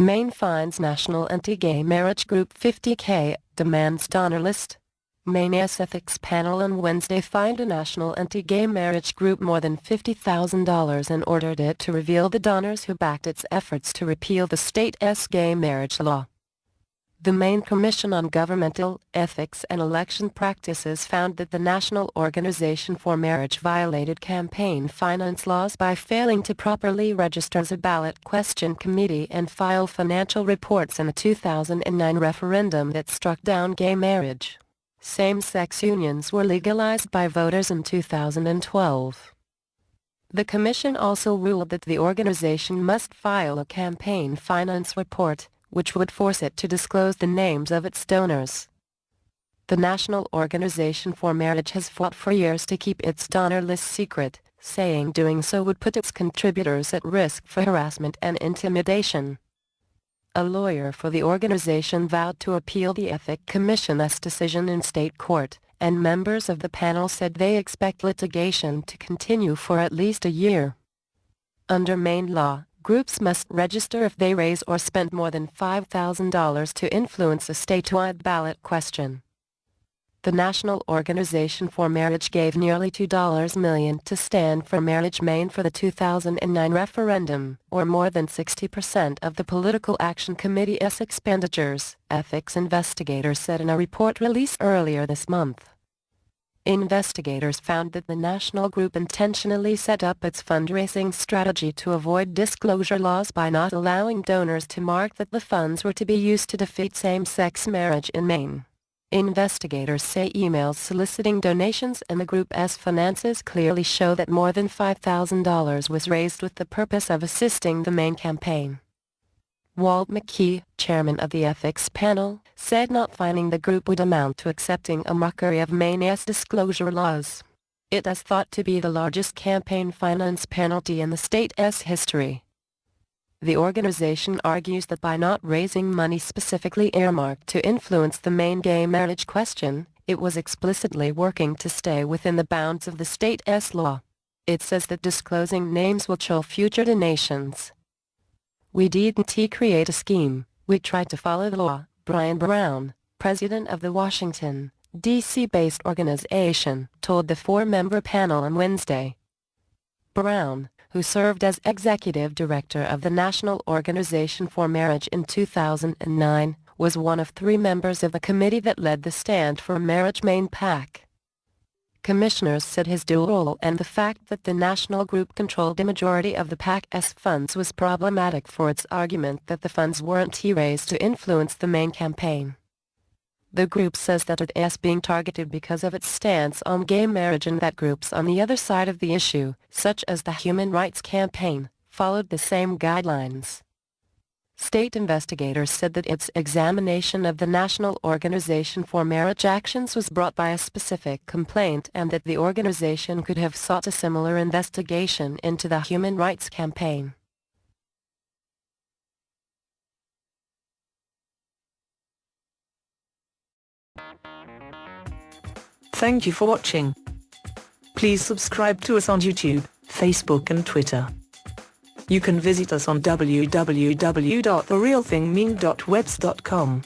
Maine finds national anti-gay marriage group $50K, demands donor list. Maine's ethics panel on Wednesday fined a national anti-gay marriage group more than $50,000 and ordered it to reveal the donors who backed its efforts to repeal the state's gay marriage law. The Maine Commission on Governmental, Ethics and Election Practices found that the National Organization for Marriage violated campaign finance laws by failing to properly register as a ballot question committee and file financial reports in a 2009 referendum that struck down gay marriage. Same-sex unions were legalized by voters in 2012. The commission also ruled that the organization must file a campaign finance report, which would force it to disclose the names of its donors. The National Organization for Marriage has fought for years to keep its donor list secret, saying doing so would put its contributors at risk for harassment and intimidation. A lawyer for the organization vowed to appeal the Ethics Commission's decision in state court, and members of the panel said they expect litigation to continue for at least a year. Under Maine law, groups must register if they raise or spend more than $5,000 to influence a statewide ballot question. The National Organization for Marriage gave nearly $2 million to Stand for Marriage Maine for the 2009 referendum, or more than 60% of the Political Action Committee's expenditures, ethics investigators said in a report released earlier this month. Investigators found that the national group intentionally set up its fundraising strategy to avoid disclosure laws by not allowing donors to mark that the funds were to be used to defeat same-sex marriage in Maine. Investigators say emails soliciting donations in the group's finances clearly show that more than $5,000 was raised with the purpose of assisting the Maine campaign. Walt McKee, chairman of the ethics panel, said not finding the group would amount to accepting a mockery of Maine's disclosure laws. It is thought to be the largest campaign finance penalty in the state's history. The organization argues that by not raising money specifically earmarked to influence the Maine gay marriage question, it was explicitly working to stay within the bounds of the state's law. It says that disclosing names will chill future donations. "We didn't create a scheme, we tried to follow the law," Brian Brown, president of the Washington, D.C.-based organization, told the four-member panel on Wednesday. Brown, who served as executive director of the National Organization for Marriage in 2009, was one of three members of the committee that led the Stand for Marriage Maine PAC. Commissioners said his dual role and the fact that the national group controlled a majority of the PAC's funds was problematic for its argument that the funds weren't raised to influence the Maine campaign. The group says that it is being targeted because of its stance on gay marriage and that groups on the other side of the issue, such as the Human Rights Campaign, followed the same guidelines. State investigators said that its examination of the National Organization for Marriage actions was brought by a specific complaint and that the organization could have sought a similar investigation into the Human Rights Campaign. Thank you for watching. Please subscribe to us on YouTube, Facebook and Twitter. You can visit us on www.therealthingmean.webs.com.